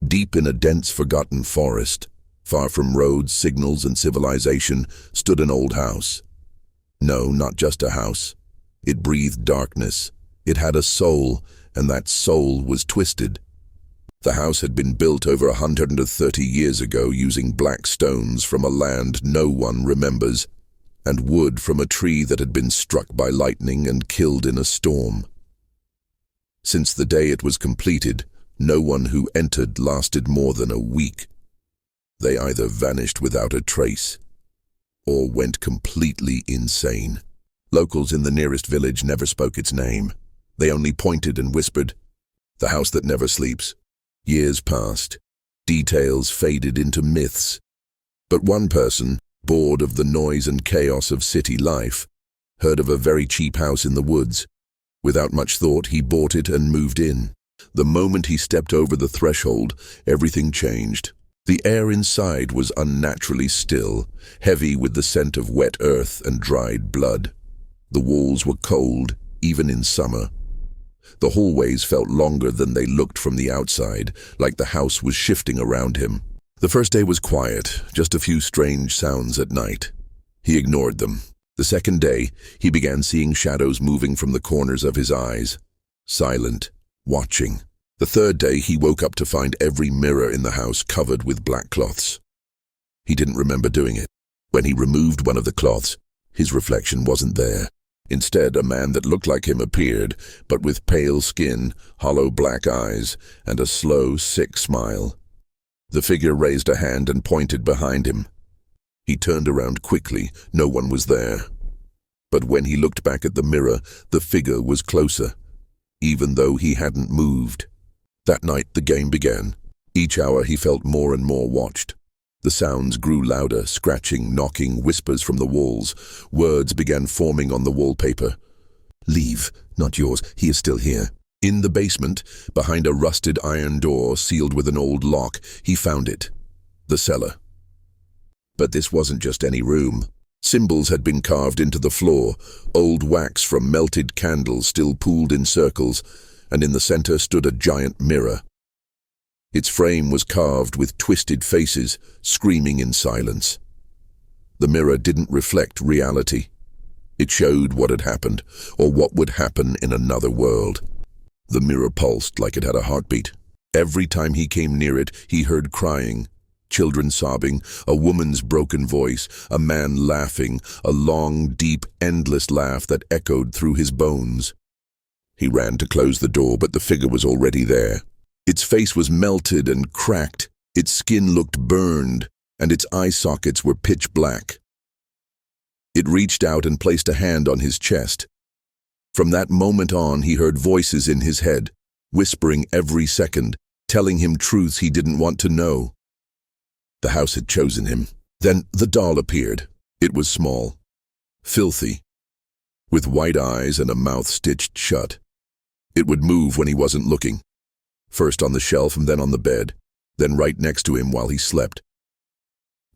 Deep in a dense, forgotten forest, far from roads, signals, and civilization, stood an old house. No, not just a house. It breathed darkness. It had a soul, and that soul was twisted. The house had been built over 130 years ago using black stones from a land no one remembers, and wood from a tree that had been struck by lightning and killed in a storm. Since the day it was completed, no one who entered lasted more than a week. They either vanished without a trace, or went completely insane. Locals in the nearest village never spoke its name. They only pointed and whispered, "The house that never sleeps." Years passed. Details faded into myths. But one person, bored of the noise and chaos of city life, heard of a very cheap house in the woods. Without much thought, he bought it and moved in. The moment he stepped over the threshold, everything changed. The air inside was unnaturally still, heavy with the scent of wet earth and dried blood. The walls were cold, even in summer. The hallways felt longer than they looked from the outside, like the house was shifting around him. The first day was quiet, just a few strange sounds at night. He ignored them. The second day, he began seeing shadows moving from the corners of his eyes, silent, watching. The third day, he woke up to find every mirror in the house covered with black cloths. He didn't remember doing it. When he removed one of the cloths, his reflection wasn't there. Instead, a man that looked like him appeared, but with pale skin, hollow black eyes, and a slow, sick smile. The figure raised a hand and pointed behind him. He turned around quickly. No one was there. But when he looked back at the mirror, the figure was closer, even though he hadn't moved. That night, the game began. Each hour, he felt more and more watched. The sounds grew louder, scratching, knocking, whispers from the walls. Words began forming on the wallpaper. "Leave, not yours, he is still here." In the basement, behind a rusted iron door sealed with an old lock, he found it. The cellar. But this wasn't just any room. Symbols had been carved into the floor, old wax from melted candles still pooled in circles, and in the center stood a giant mirror. Its frame was carved with twisted faces, screaming in silence. The mirror didn't reflect reality. It showed what had happened, or what would happen in another world. The mirror pulsed like it had a heartbeat. Every time he came near it, he heard crying, children sobbing, a woman's broken voice, a man laughing, a long, deep, endless laugh that echoed through his bones. He ran to close the door, but the figure was already there. Its face was melted and cracked, its skin looked burned, and its eye sockets were pitch black. It reached out and placed a hand on his chest. From that moment on, he heard voices in his head, whispering every second, telling him truths he didn't want to know. The house had chosen him. Then the doll appeared. It was small, filthy, with white eyes and a mouth stitched shut. It would move when he wasn't looking. First on the shelf and then on the bed, then right next to him while he slept.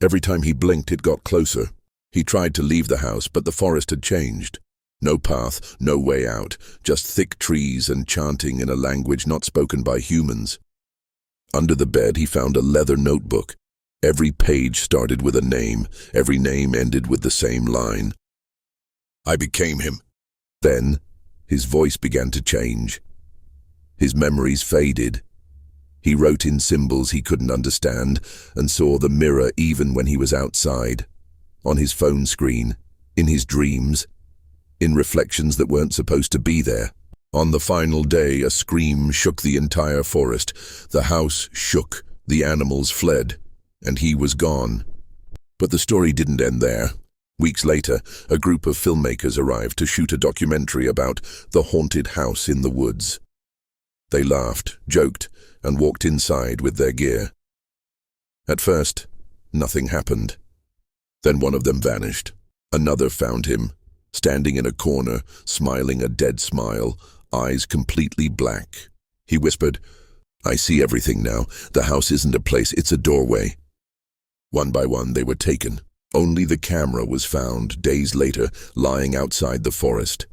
Every time he blinked, it got closer. He tried to leave the house, but the forest had changed. No path, no way out, just thick trees and chanting in a language not spoken by humans. Under the bed, he found a leather notebook. Every page started with a name. Every name ended with the same line. "I became him." Then, his voice began to change. His memories faded. He wrote in symbols he couldn't understand and saw the mirror even when he was outside, on his phone screen, in his dreams, in reflections that weren't supposed to be there. On the final day, a scream shook the entire forest. The house shook, the animals fled, and he was gone. But the story didn't end there. Weeks later, a group of filmmakers arrived to shoot a documentary about the haunted house in the woods. They laughed, joked, and walked inside with their gear. At first, nothing happened. Then one of them vanished. Another found him, standing in a corner, smiling a dead smile, eyes completely black. He whispered, "I see everything now. The house isn't a place, it's a doorway." One by one, they were taken. Only the camera was found, days later, lying outside the forest.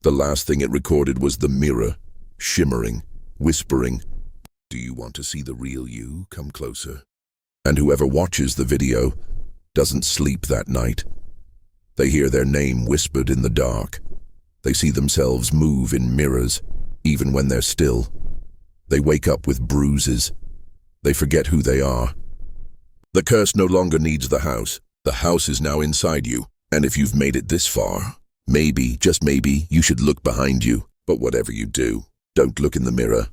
The last thing it recorded was the mirror, shimmering, whispering, Do you want to see the real you? Come closer. And whoever watches the video doesn't sleep that night. They hear their name whispered in the dark. They see themselves move in mirrors, even when they're still. They wake up with bruises. They forget who they are. The curse no longer needs the house. The house is now inside you. And if you've made it this far, maybe, just maybe, you should look behind you. But whatever you do, don't look in the mirror.